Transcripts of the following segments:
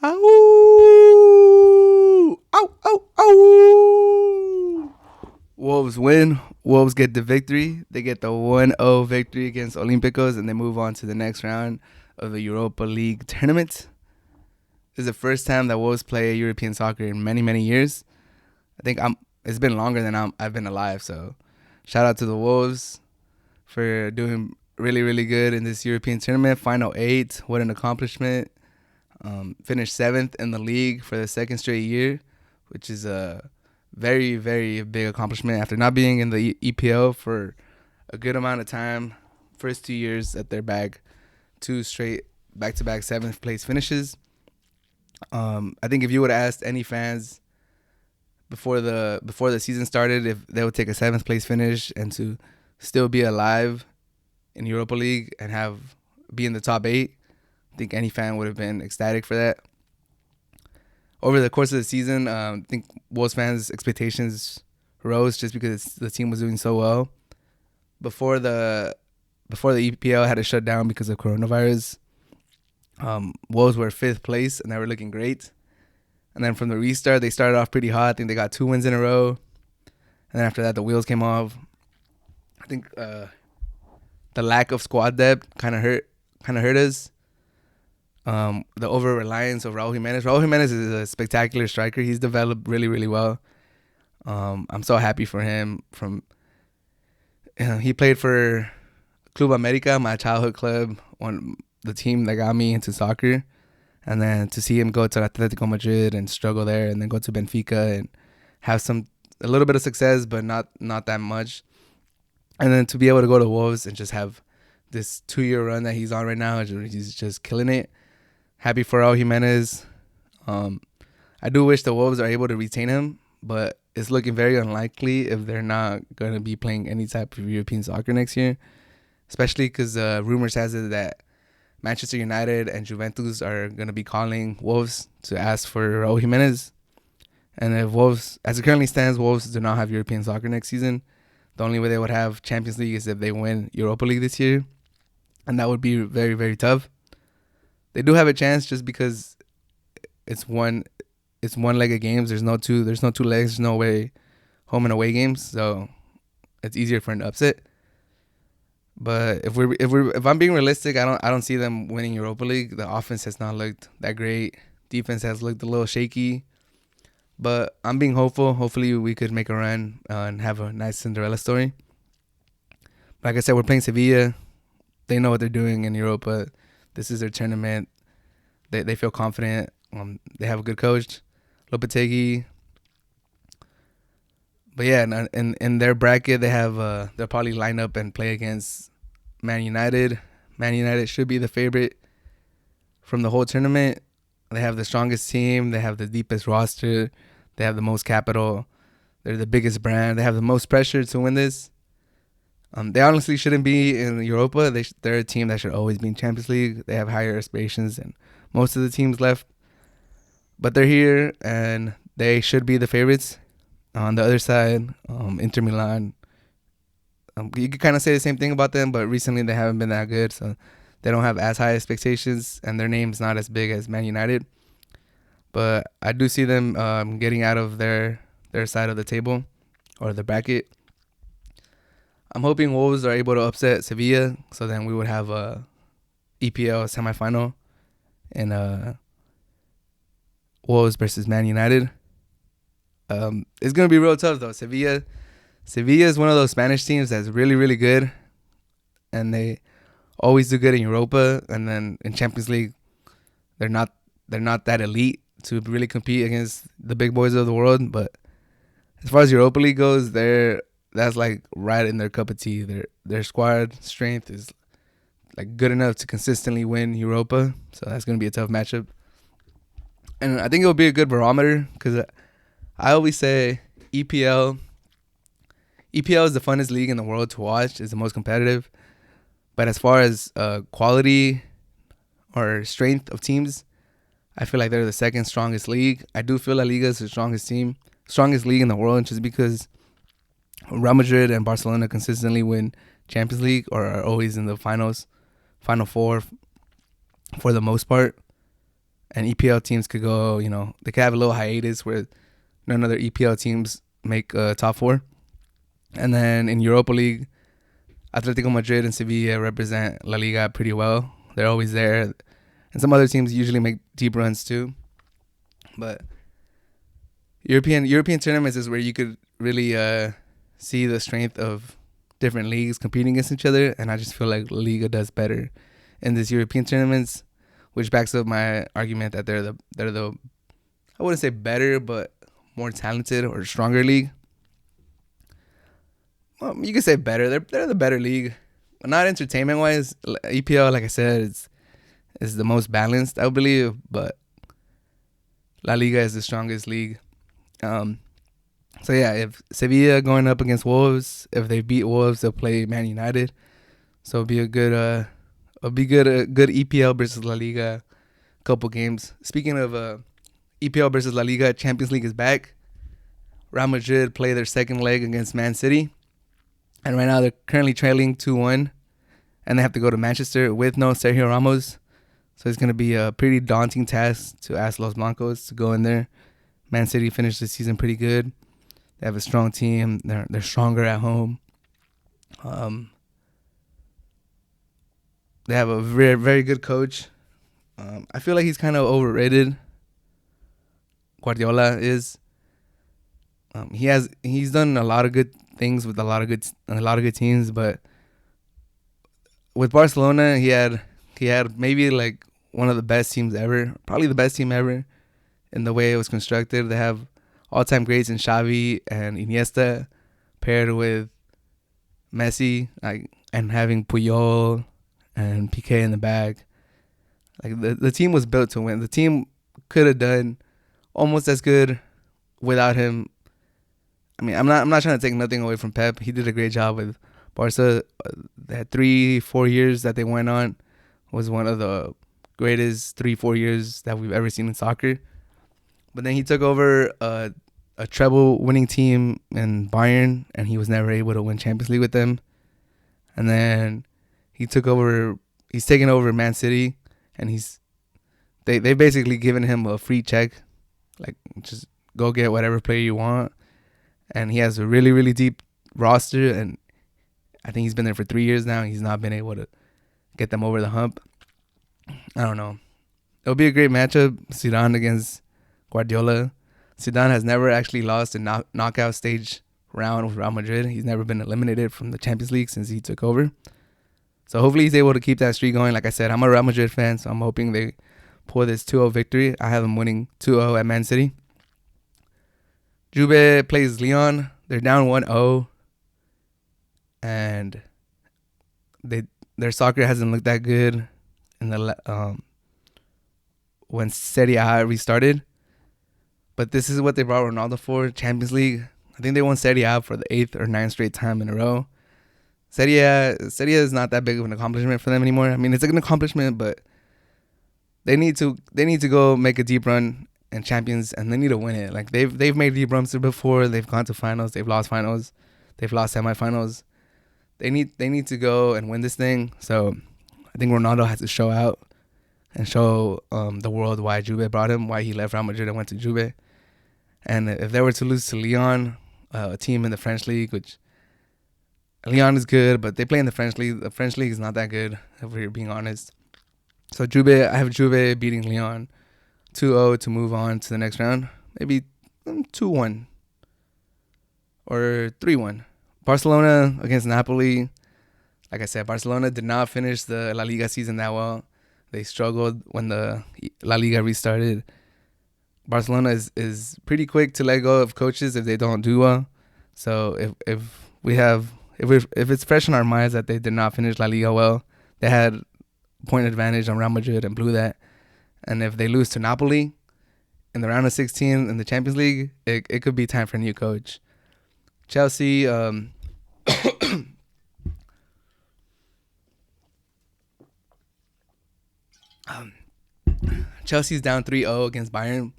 Ow! Ow! Ow! Ow! Wolves win. Wolves get the victory. They get the 1-0 victory against Olympiacos, and they move on to the next round of the Europa League tournament. This is the first time that Wolves play European soccer in many, many years. I think it's been longer than I've been alive. So shout out to the Wolves for doing really, really good in this European tournament. Final 8, what an accomplishment. Finished 7th in the league for the second straight year, which is a very, very big accomplishment after not being in the EPL for a good amount of time. First 2 years that they're back, 2 straight back-to-back 7th place finishes. I think if you would have asked any fans before the season started if they would take a 7th place finish and to still be alive in Europa League and be in the top 8, I think any fan would have been ecstatic for that. Over the course of the season, I think Wolves fans' expectations rose just because the team was doing so well. Before the EPL had to shut down because of coronavirus, Wolves were 5th place and they were looking great. And then from the restart, they started off pretty hot. I think they got 2 wins in a row. And then after that, the wheels came off. I think the lack of squad depth kind of hurt us. The over-reliance of Raul Jimenez. Raul Jimenez is a spectacular striker. He's developed really, really well. I'm so happy for him. He played for Club America, my childhood club, the team that got me into soccer. And then to see him go to Atletico Madrid and struggle there, and then go to Benfica and have a little bit of success, but not that much. And then to be able to go to Wolves and just have this 2-year run that he's on right now, he's just killing it. Happy for Raul Jimenez. I do wish the Wolves are able to retain him, but it's looking very unlikely if they're not going to be playing any type of European soccer next year, especially because rumors has it that Manchester United and Juventus are going to be calling Wolves to ask for Raul Jimenez. And if Wolves, as it currently stands, Wolves do not have European soccer next season. The only way they would have Champions League is if they win Europa League this year. And that would be very, very tough. They do have a chance just because it's one leg of games. There's no two legs. There's no way home and away games. So it's easier for an upset. But if I'm being realistic, I don't see them winning Europa League. The offense has not looked that great. Defense has looked a little shaky. But I'm being hopeful. Hopefully we could make a run and have a nice Cinderella story. Like I said, we're playing Sevilla. They know what they're doing in Europa. This is their tournament. They feel confident. They have a good coach, Lopetegui. But yeah, in their bracket, they'll probably line up and play against Man United. Man United should be the favorite from the whole tournament. They have the strongest team. They have the deepest roster. They have the most capital. They're the biggest brand. They have the most pressure to win this. They honestly shouldn't be in Europa. They're a team that should always be in Champions League. They have higher aspirations than most of the teams left. But they're here, and they should be the favorites. On the other side, Inter Milan, you could kind of say the same thing about them, but recently they haven't been that good, so they don't have as high expectations, and their name's not as big as Man United. But I do see them getting out of their side of the table or the bracket. I'm hoping Wolves are able to upset Sevilla, so then we would have a EPL semifinal in Wolves versus Man United. It's going to be real tough, though. Sevilla is one of those Spanish teams that's really, really good, and they always do good in Europa, and then in Champions League, they're not that elite to really compete against the big boys of the world. But as far as Europa League goes, that's like right in their cup of tea. Their squad strength is like good enough to consistently win Europa, so that's going to be a tough matchup. And I think it'll be a good barometer because I always say EPL is the funnest league in the world to watch. It's the most competitive. But as far as quality or strength of teams, I feel like they're the second strongest league. I do feel La Liga is the strongest league in the world, just because Real Madrid and Barcelona consistently win Champions League or are always in the Final Four for the most part. and EPL teams could go, they could have a little hiatus where none other EPL teams make top four. And then in Europa League, Atletico Madrid and Sevilla represent La Liga pretty well. They're always there. And some other teams usually make deep runs too. But European tournaments is where you could really see the strength of different leagues competing against each other. And I just feel like La Liga does better in these European tournaments, which backs up my argument that they're the I wouldn't say better, but more talented or stronger league. Well, you could say better. They're the better league. Not entertainment wise. EPL, like I said, is the most balanced, I believe, but La Liga is the strongest league. So yeah, if Sevilla going up against Wolves, if they beat Wolves, they'll play Man United. So it'll be a good good EPL versus La Liga couple games. Speaking of EPL versus La Liga, Champions League is back. Real Madrid play their second leg against Man City. And right now they're currently trailing 2-1. And they have to go to Manchester with no Sergio Ramos. So it's going to be a pretty daunting task to ask Los Blancos to go in there. Man City finished the season pretty good. They have a strong team. They're stronger at home. They have a very, very good coach. I feel like he's kind of overrated. Guardiola is. He's done a lot of good things with a lot of good teams, but with Barcelona, he had maybe like one of the best teams ever, probably the best team ever, in the way it was constructed. They have all-time greats in Xavi and Iniesta, paired with Messi, and having Puyol and Piqué in the back. Like the team was built to win. The team could have done almost as good without him. I mean, I'm not trying to take nothing away from Pep. He did a great job with Barca. That 3-4 years that they went on was one of the greatest 3-4 years that we've ever seen in soccer. But then he took over a treble-winning team in Bayern, and he was never able to win Champions League with them. And then he's taken over Man City, and they basically given him a free check, like just go get whatever player you want. And he has a really, really deep roster, and I think he's been there for 3 years now, and he's not been able to get them over the hump. I don't know. It'll be a great matchup, Zidane against Guardiola. Zidane has never actually lost a knockout stage round with Real Madrid. He's never been eliminated from the Champions League since he took over. So hopefully he's able to keep that streak going. Like I said, I'm a Real Madrid fan, so I'm hoping they pull this 2-0 victory. I have them winning 2-0 at Man City. Juve plays Lyon. They're down 1-0. And their soccer hasn't looked that good in the when Serie A restarted. But this is what they brought Ronaldo for, Champions League. I think they won Serie A for the 8th or 9th straight time in a row. Serie A is not that big of an accomplishment for them anymore. I mean, it's an accomplishment, but they need to go make a deep run in Champions, and they need to win it. Like they've made deep runs before. They've gone to finals. They've lost finals. They've lost semifinals. They need to go and win this thing. So I think Ronaldo has to show out and show the world why Juve brought him, why he left Real Madrid and went to Juve. And if they were to lose to Lyon, a team in the French league, which Lyon is good, but they play in the French league. The French league is not that good, if we're being honest. So I have Juve beating Lyon 2-0 to move on to the next round. Maybe 2-1 or 3-1. Barcelona against Napoli. Like I said, Barcelona did not finish the La Liga season that well. They struggled when the La Liga restarted. Barcelona is pretty quick to let go of coaches if they don't do well. So if it's fresh in our minds that they did not finish La Liga well, they had point advantage on Real Madrid and blew that. And if they lose to Napoli in the round of 16 in the Champions League, it could be time for a new coach. Chelsea, Chelsea's down 3-0 against Bayern,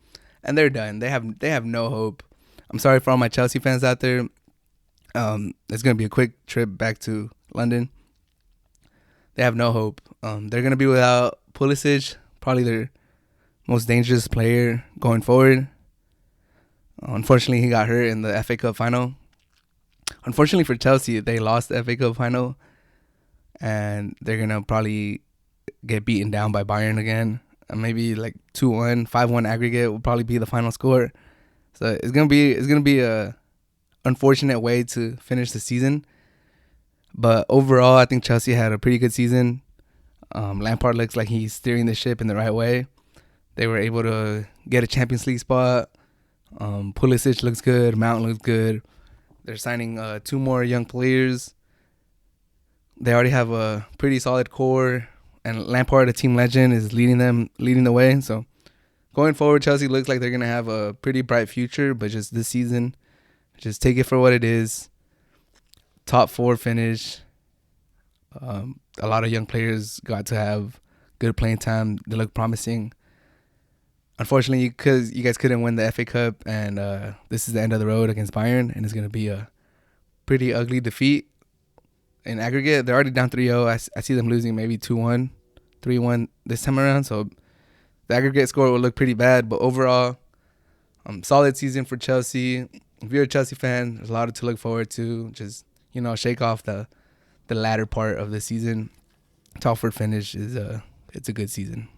and they're done. They have no hope. I'm sorry for all my Chelsea fans out there. It's gonna be a quick trip back to London. They have no hope. They're gonna be without Pulisic, probably their most dangerous player going forward. Unfortunately, he got hurt in the FA Cup final. Unfortunately for Chelsea, they lost the FA Cup final, and they're gonna probably get beaten down by Bayern again. Maybe like 2-1, 5-1 aggregate will probably be the final score. So it's gonna be a unfortunate way to finish the season. But overall, I think Chelsea had a pretty good season. Lampard looks like he's steering the ship in the right way. They were able to get a Champions League spot. Pulisic looks good. Mount looks good. They're signing 2 more young players. They already have a pretty solid core, and Lampard, a team legend, is leading the way. So going forward, Chelsea looks like they're gonna have a pretty bright future. But just this season, just take it for what it is. Top 4 finish. A lot of young players got to have good playing time. They look promising. Unfortunately, because you guys couldn't win the FA Cup, and this is the end of the road against Bayern, and it's going to be a pretty ugly defeat in aggregate. They're already down 3-0. I see them losing maybe 2-1, 3-1 this time around. So the aggregate score will look pretty bad. But overall, solid season for Chelsea. If you're a Chelsea fan, there's a lot to look forward to. Just, shake off the latter part of the season. Top 4 finish it's a good season.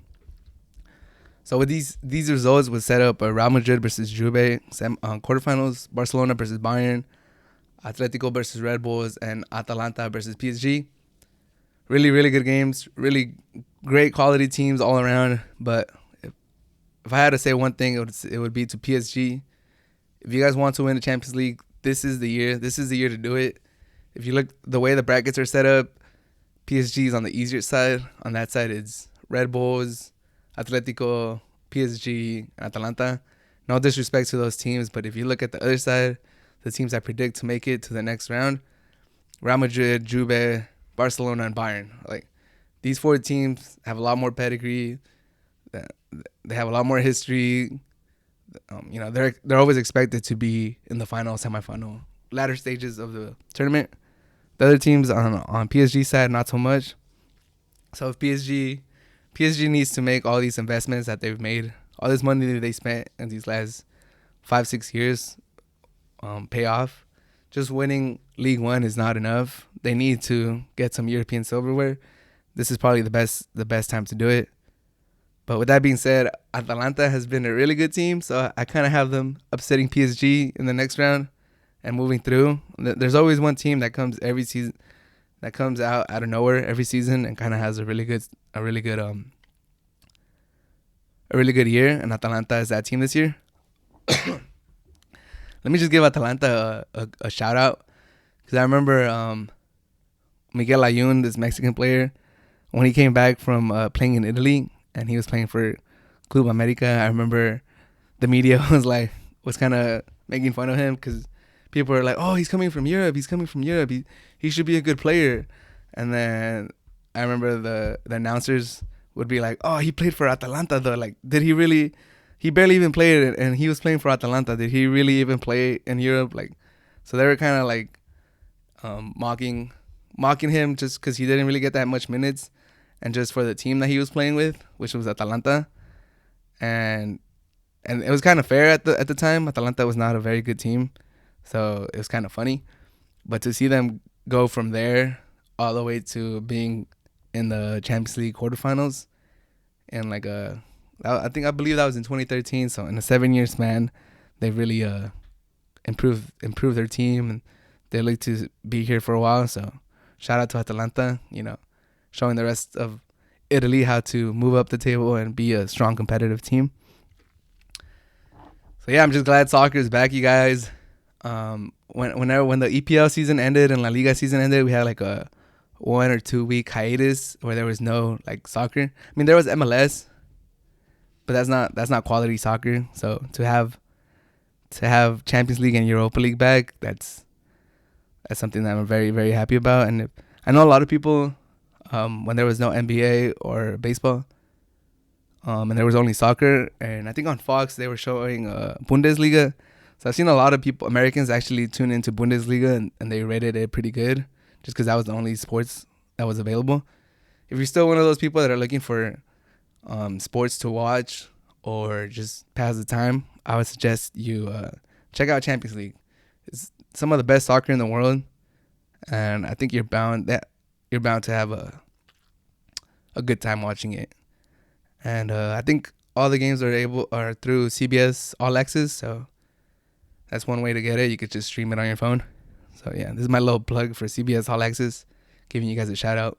So with these results would set up a Real Madrid versus Juve quarterfinals, Barcelona versus Bayern, Atletico versus Red Bulls, and Atalanta versus PSG. Really, really good games. Really great quality teams all around. But if I had to say one thing, it would be to PSG. If you guys want to win the Champions League, this is the year. This is the year to do it. If you look the way the brackets are set up, PSG is on the easier side. On that side, it's Red Bulls, Atletico, PSG, Atalanta. No disrespect to those teams, but if you look at the other side, the teams I predict to make it to the next round, Real Madrid, Juve, Barcelona, and Bayern. Like, these 4 teams have a lot more pedigree. They have a lot more history. They're always expected to be in the final, semifinal, latter stages of the tournament. The other teams on PSG side, not so much. So if PSG needs to make all these investments that they've made, all this money that they spent in these last 5-6 years, pay off. Just winning League One is not enough. They need to get some European silverware. This is probably the best time to do it. But with that being said, Atalanta has been a really good team, so I kind of have them upsetting PSG in the next round and moving through. There's always one team that comes every season, that comes out of nowhere every season and kind of has a really good year, and Atalanta is that team this year. Let me just give Atalanta a shout out, because I remember Miguel Ayun, this Mexican player, when he came back from playing in Italy and he was playing for Club America. I remember the media was kind of making fun of him because people were like, "Oh, he's coming from Europe. He should be a good player." And then I remember the announcers would be like, "Oh, he played for Atalanta though. Like, did he really? He barely even played it, and he was playing for Atalanta. Did he really even play in Europe?" Like, so they were kind of like mocking him just because he didn't really get that much minutes, and just for the team that he was playing with, which was Atalanta, and it was kind of fair at the time. Atalanta was not a very good team, so it was kind of funny. But to see them go from there all the way to being in the Champions League quarterfinals, and I believe that was in 2013. So in a 7-year span, they really improved their team, and they look to be here for a while. So shout out to Atalanta, showing the rest of Italy how to move up the table and be a strong competitive team. So yeah, I'm just glad soccer is back, you guys. When the EPL season ended and La Liga season ended, we had like a 1 or 2 week hiatus where there was no soccer. I mean, there was MLS, but that's not quality soccer. So to have Champions League and Europa League back, that's something that I'm very, very happy about. And I know a lot of people, when there was no NBA or baseball, and there was only soccer, and I think on Fox they were showing Bundesliga. So I've seen a lot of people, Americans, actually tune into Bundesliga, and they rated it pretty good, just because that was the only sports that was available. If you're still one of those people that are looking for sports to watch or just pass the time, I would suggest you check out Champions League. It's some of the best soccer in the world, and I think you're bound to have a good time watching it. And I think all the games are through CBS All Access, so that's one way to get it. You could just stream it on your phone. So yeah, this is my little plug for CBS All Access, giving you guys a shout out.